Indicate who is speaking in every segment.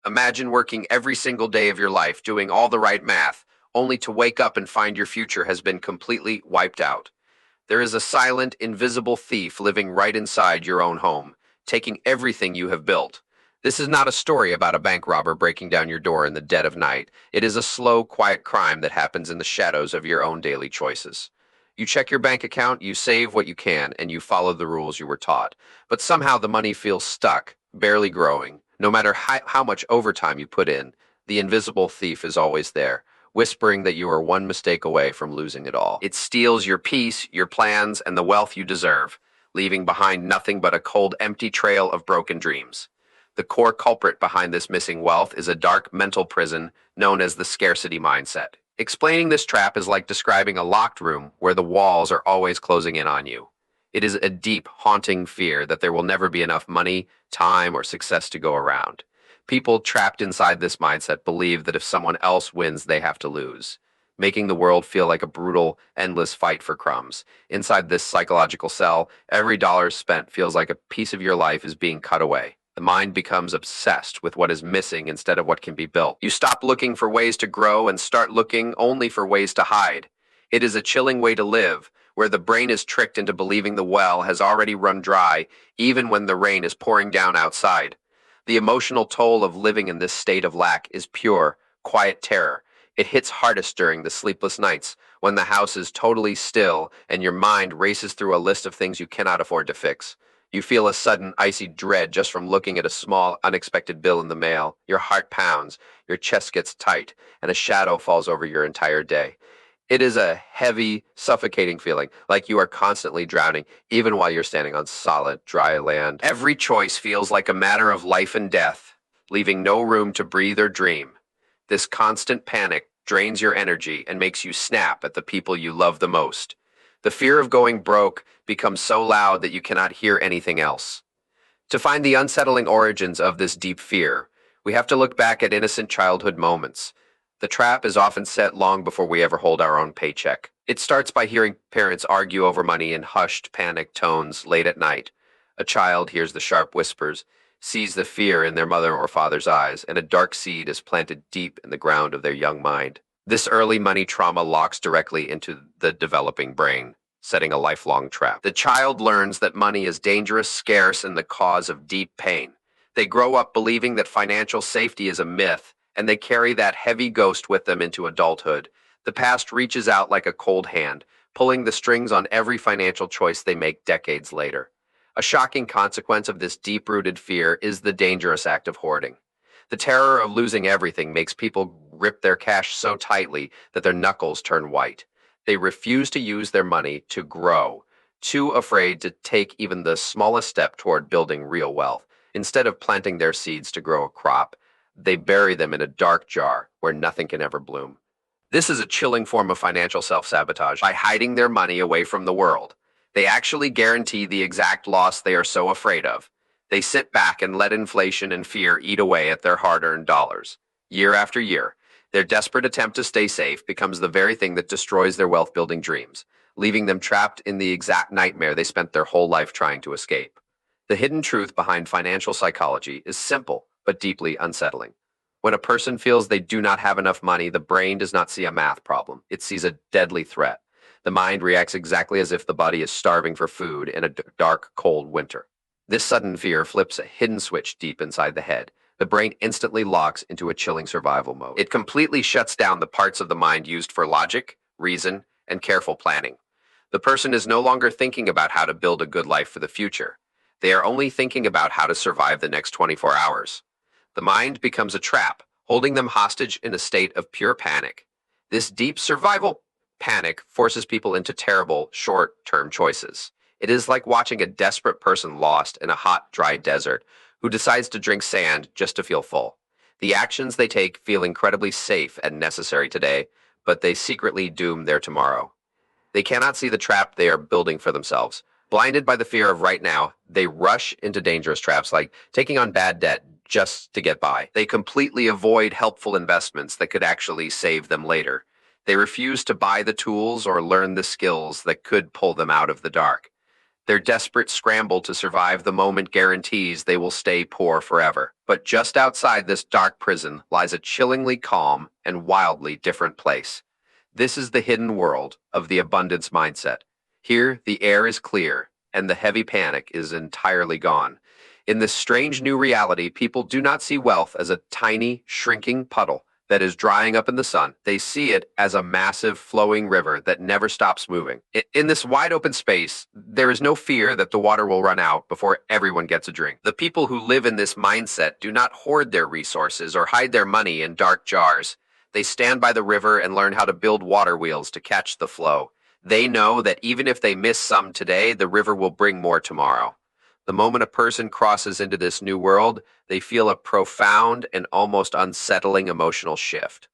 Speaker 1: Imagine working every single day of your life doing all the right math, only to wake up and find your future has been completely wiped out. There is a silent, invisible thief living right inside your own home, taking everything you have built. This is not a story about a bank robber breaking down your door in the dead of night. It is a slow, quiet crime that happens in the shadows of your own daily choices. You check your bank account, you save what you can, and you follow the rules you were taught. But somehow the money feels stuck, barely growing. No matter how much overtime you put in, the invisible thief is always there, whispering that you are one mistake away from losing it all. It steals your peace, your plans, and the wealth you deserve, leaving behind nothing but a cold, empty trail of broken dreams. The core culprit behind this missing wealth is a dark mental prison known as the scarcity mindset. Explaining this trap is like describing a locked room where the walls are always closing in on you. It is a deep, haunting fear that there will never be enough money, time, or success to go around. People trapped inside this mindset believe that if someone else wins, they have to lose, making the world feel like a brutal, endless fight for crumbs. Inside this psychological cell, every dollar spent feels like a piece of your life is being cut away. The mind becomes obsessed with what is missing instead of what can be built. You stop looking for ways to grow and start looking only for ways to hide. It is a chilling way to live, where the brain is tricked into believing the well has already run dry, even when the rain is pouring down outside. The emotional toll of living in this state of lack is pure, quiet terror. It hits hardest during the sleepless nights, when the house is totally still and your mind races through a list of things you cannot afford to fix. You feel a sudden icy dread just from looking at a small, unexpected bill in the mail. Your heart pounds, your chest gets tight, and a shadow falls over your entire day. It is a heavy, suffocating feeling, like you are constantly drowning, even while you're standing on solid, dry land. Every choice feels like a matter of life and death, leaving no room to breathe or dream. This constant panic drains your energy and makes you snap at the people you love the most. The fear of going broke becomes so loud that you cannot hear anything else. To find the unsettling origins of this deep fear, we have to look back at innocent childhood moments. The trap is often set long before we ever hold our own paycheck. It starts by hearing parents argue over money in hushed, panicked tones late at night. A child hears the sharp whispers, sees the fear in their mother or father's eyes, and a dark seed is planted deep in the ground of their young mind. This early money trauma locks directly into the developing brain, setting a lifelong trap. The child learns that money is dangerous, scarce, and the cause of deep pain. They grow up believing that financial safety is a myth, and they carry that heavy ghost with them into adulthood. The past reaches out like a cold hand, pulling the strings on every financial choice they make decades later. A shocking consequence of this deep-rooted fear is the dangerous act of hoarding. The terror of losing everything makes people grip their cash so tightly that their knuckles turn white. They refuse to use their money to grow, too afraid to take even the smallest step toward building real wealth. Instead of planting their seeds to grow a crop, they bury them in a dark jar where nothing can ever bloom. This is a chilling form of financial self-sabotage. By hiding their money away from the world, they actually guarantee the exact loss they are so afraid of. They sit back and let inflation and fear eat away at their hard-earned dollars. Year after year, their desperate attempt to stay safe becomes the very thing that destroys their wealth-building dreams, leaving them trapped in the exact nightmare they spent their whole life trying to escape. The hidden truth behind financial psychology is simple but deeply unsettling. When a person feels they do not have enough money, the brain does not see a math problem. It sees a deadly threat. The mind reacts exactly as if the body is starving for food in a dark, cold winter. This sudden fear flips a hidden switch deep inside the head. The brain instantly locks into a chilling survival mode. It completely shuts down the parts of the mind used for logic, reason, and careful planning. The person is no longer thinking about how to build a good life for the future. They are only thinking about how to survive the next 24 hours. The mind becomes a trap, holding them hostage in a state of pure panic. This deep survival panic forces people into terrible, short-term choices. It is like watching a desperate person lost in a hot, dry desert who decides to drink sand just to feel full. The actions they take feel incredibly safe and necessary today, but they secretly doom their tomorrow. They cannot see the trap they are building for themselves. Blinded by the fear of right now, they rush into dangerous traps like taking on bad debt just to get by. They completely avoid helpful investments that could actually save them later. They refuse to buy the tools or learn the skills that could pull them out of the dark. Their desperate scramble to survive the moment guarantees they will stay poor forever. But just outside this dark prison lies a chillingly calm and wildly different place. This is the hidden world of the abundance mindset. Here, the air is clear, and the heavy panic is entirely gone. In this strange new reality, people do not see wealth as a tiny, shrinking puddle that is drying up in the sun. They see it as a massive, flowing river that never stops moving. In this wide open space, there is no fear that the water will run out before everyone gets a drink. The people who live in this mindset do not hoard their resources or hide their money in dark jars. They stand by the river and learn how to build water wheels to catch the flow. They know that even if they miss some today, the river will bring more tomorrow. The moment a person crosses into this new world, they feel a profound and almost unsettling emotional shift.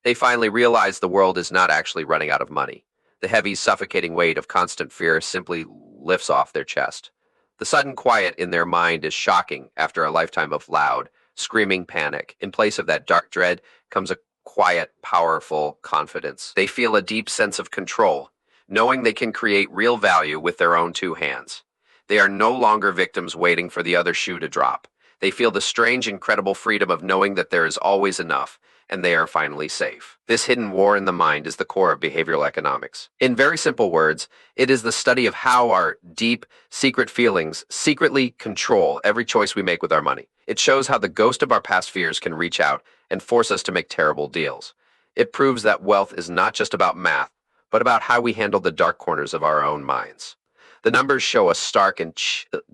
Speaker 1: They finally realize the world is not actually running out of money. The heavy, suffocating weight of constant fear simply lifts off their chest. The sudden quiet in their mind is shocking after a lifetime of loud, screaming panic. In place of that dark dread comes a quiet, powerful confidence. They feel a deep sense of control, knowing they can create real value with their own two hands. They are no longer victims waiting for the other shoe to drop. They feel the strange, incredible freedom of knowing that there is always enough, and they are finally safe. This hidden war in the mind is the core of behavioral economics. In very simple words, it is the study of how our deep, secret feelings secretly control every choice we make with our money. It shows how the ghost of our past fears can reach out and force us to make terrible deals. It proves that wealth is not just about math, but about how we handle the dark corners of our own minds. The numbers show a stark and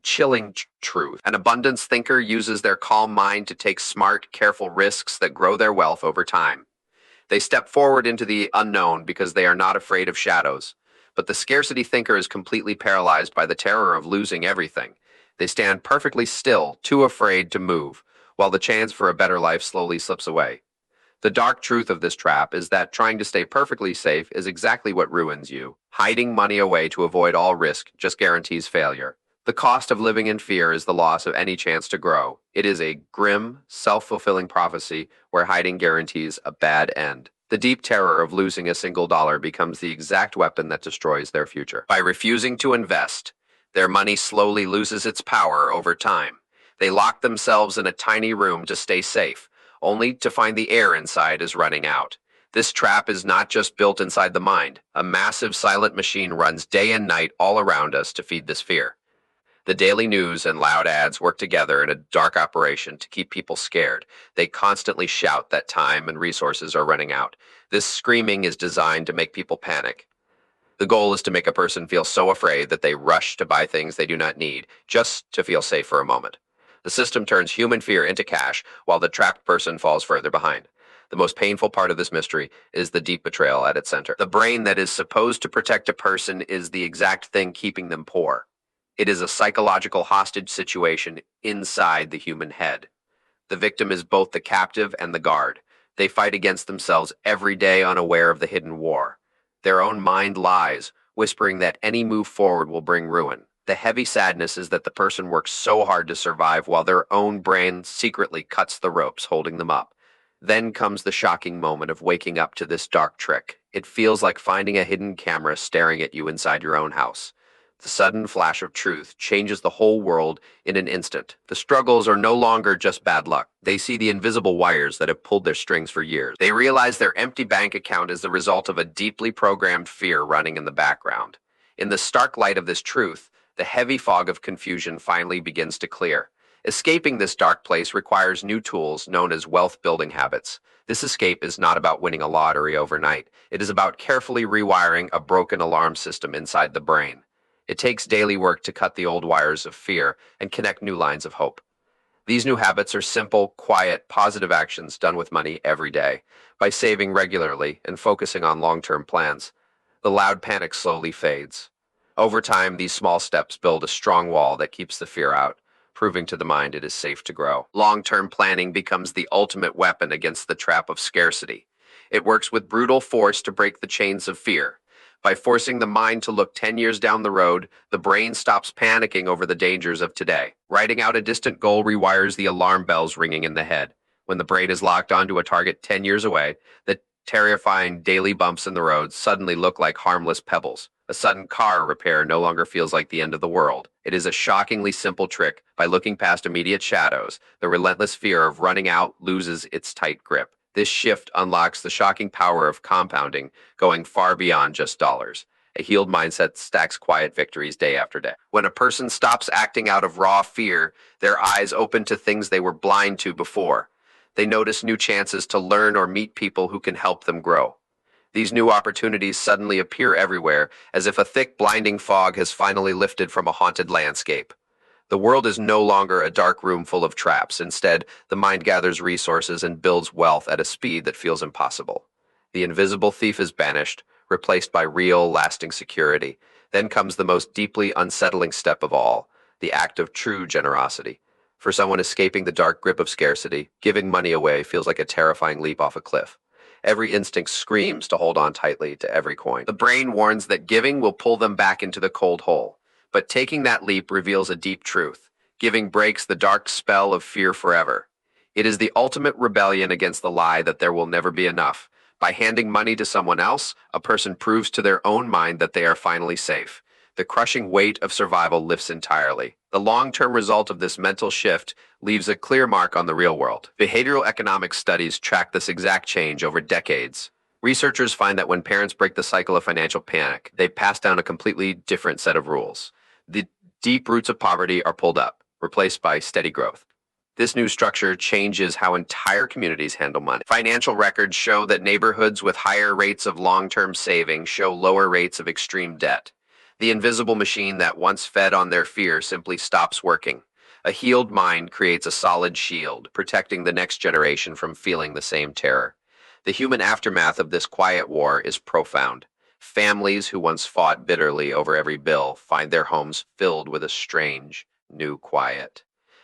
Speaker 1: chilling truth. An abundance thinker uses their calm mind to take smart, careful risks that grow their wealth over time. They step forward into the unknown because they are not afraid of shadows. But the scarcity thinker is completely paralyzed by the terror of losing everything. They stand perfectly still, too afraid to move, while the chance for a better life slowly slips away. The dark truth of this trap is that trying to stay perfectly safe is exactly what ruins you. Hiding money away to avoid all risk just guarantees failure. The cost of living in fear is the loss of any chance to grow. It is a grim, self-fulfilling prophecy where hiding guarantees a bad end. The deep terror of losing a single dollar becomes the exact weapon that destroys their future. By refusing to invest, their money slowly loses its power over time. They lock themselves in a tiny room to stay safe, only to find the air inside is running out. This trap is not just built inside the mind. A massive silent machine runs day and night all around us to feed this fear. The daily news and loud ads work together in a dark operation to keep people scared. They constantly shout that time and resources are running out. This screaming is designed to make people panic. The goal is to make a person feel so afraid that they rush to buy things they do not need, just to feel safe for a moment. The system turns human fear into cash, while the trapped person falls further behind. The most painful part of this mystery is the deep betrayal at its center. The brain that is supposed to protect a person is the exact thing keeping them poor. It is a psychological hostage situation inside the human head. The victim is both the captive and the guard. They fight against themselves every day, unaware of the hidden war. Their own mind lies, whispering that any move forward will bring ruin. The heavy sadness is that the person works so hard to survive while their own brain secretly cuts the ropes holding them up. Then comes the shocking moment of waking up to this dark trick. It feels like finding a hidden camera staring at you inside your own house. The sudden flash of truth changes the whole world in an instant. The struggles are no longer just bad luck. They see the invisible wires that have pulled their strings for years. They realize their empty bank account is the result of a deeply programmed fear running in the background. In the stark light of this truth, the heavy fog of confusion finally begins to clear. Escaping this dark place requires new tools known as wealth-building habits. This escape is not about winning a lottery overnight. It is about carefully rewiring a broken alarm system inside the brain. It takes daily work to cut the old wires of fear and connect new lines of hope. These new habits are simple, quiet, positive actions done with money every day. By saving regularly and focusing on long-term plans, the loud panic slowly fades. Over time, these small steps build a strong wall that keeps the fear out, proving to the mind it is safe to grow. Long-term planning becomes the ultimate weapon against the trap of scarcity. It works with brutal force to break the chains of fear. By forcing the mind to look 10 years down the road, the brain stops panicking over the dangers of today. Writing out a distant goal rewires the alarm bells ringing in the head. When the brain is locked onto a target 10 years away, the Terrifying daily bumps in the road suddenly look like harmless pebbles. A sudden car repair no longer feels like the end of the world. It is a shockingly simple trick. By looking past immediate shadows, the relentless fear of running out loses its tight grip. This shift unlocks the shocking power of compounding, going far beyond just dollars. A healed mindset stacks quiet victories day after day. When a person stops acting out of raw fear, their eyes open to things they were blind to before. They notice new chances to learn or meet people who can help them grow. These new opportunities suddenly appear everywhere, as if a thick, blinding fog has finally lifted from a haunted landscape. The world is no longer a dark room full of traps. Instead, the mind gathers resources and builds wealth at a speed that feels impossible. The invisible thief is banished, replaced by real, lasting security. Then comes the most deeply unsettling step of all, the act of true generosity. For someone escaping the dark grip of scarcity, giving money away feels like a terrifying leap off a cliff. Every instinct screams to hold on tightly to every coin. The brain warns that giving will pull them back into the cold hole. But taking that leap reveals a deep truth. Giving breaks the dark spell of fear forever. It is the ultimate rebellion against the lie that there will never be enough. By handing money to someone else, a person proves to their own mind that they are finally safe. The crushing weight of survival lifts entirely. The long-term result of this mental shift leaves a clear mark on the real world. Behavioral economics studies track this exact change over decades. Researchers find that when parents break the cycle of financial panic, they pass down a completely different set of rules. The deep roots of poverty are pulled up, replaced by steady growth. This new structure changes how entire communities handle money. Financial records show that neighborhoods with higher rates of long-term saving show lower rates of extreme debt. The invisible machine that once fed on their fear simply stops working. A healed mind creates a solid shield, protecting the next generation from feeling the same terror. The human aftermath of this quiet war is profound. Families who once fought bitterly over every bill find their homes filled with a strange, new quiet.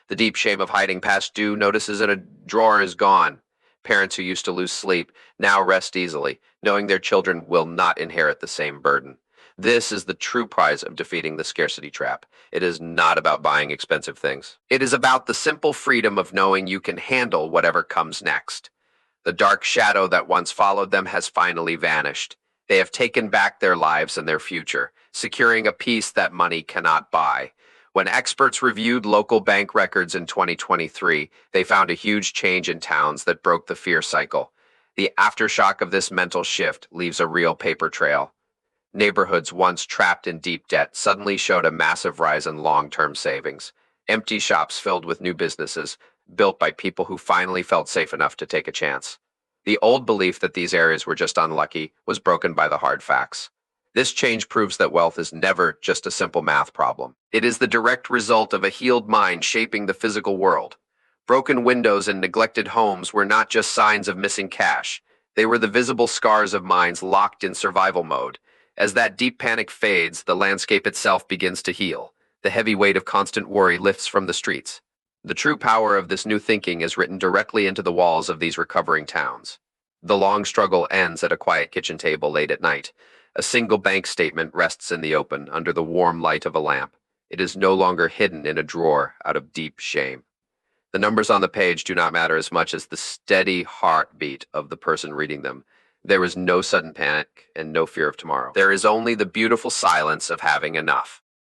Speaker 1: The deep shame of hiding past due notices in a drawer is gone. Parents who used to lose sleep now rest easily, knowing their children will not inherit the same burden. This is the true prize of defeating the scarcity trap. It is not about buying expensive things. It is about the simple freedom of knowing you can handle whatever comes next. The dark shadow that once followed them has finally vanished. They have taken back their lives and their future, securing a peace that money cannot buy. When experts reviewed local bank records in 2023, they found a huge change in towns that broke the fear cycle. The aftershock of this mental shift leaves a real paper trail. Neighborhoods once trapped in deep debt suddenly showed a massive rise in long-term savings. Empty shops filled with new businesses, built by people who finally felt safe enough to take a chance. The old belief that these areas were just unlucky was broken by the hard facts. This change proves that wealth is never just a simple math problem. It is the direct result of a healed mind shaping the physical world. Broken windows and neglected homes were not just signs of missing cash. They were the visible scars of minds locked in survival mode. As that deep panic fades, the landscape itself begins to heal. The heavy weight of constant worry lifts from the streets. The true power of this new thinking is written directly into the walls of these recovering towns. The long struggle ends at a quiet kitchen table late at night. A single bank statement rests in the open under the warm light of a lamp. It is no longer hidden in a drawer out of deep shame. The numbers on the page do not matter as much as the steady heartbeat of the person reading them. There is no sudden panic and no fear of tomorrow. There is only the beautiful silence of having enough.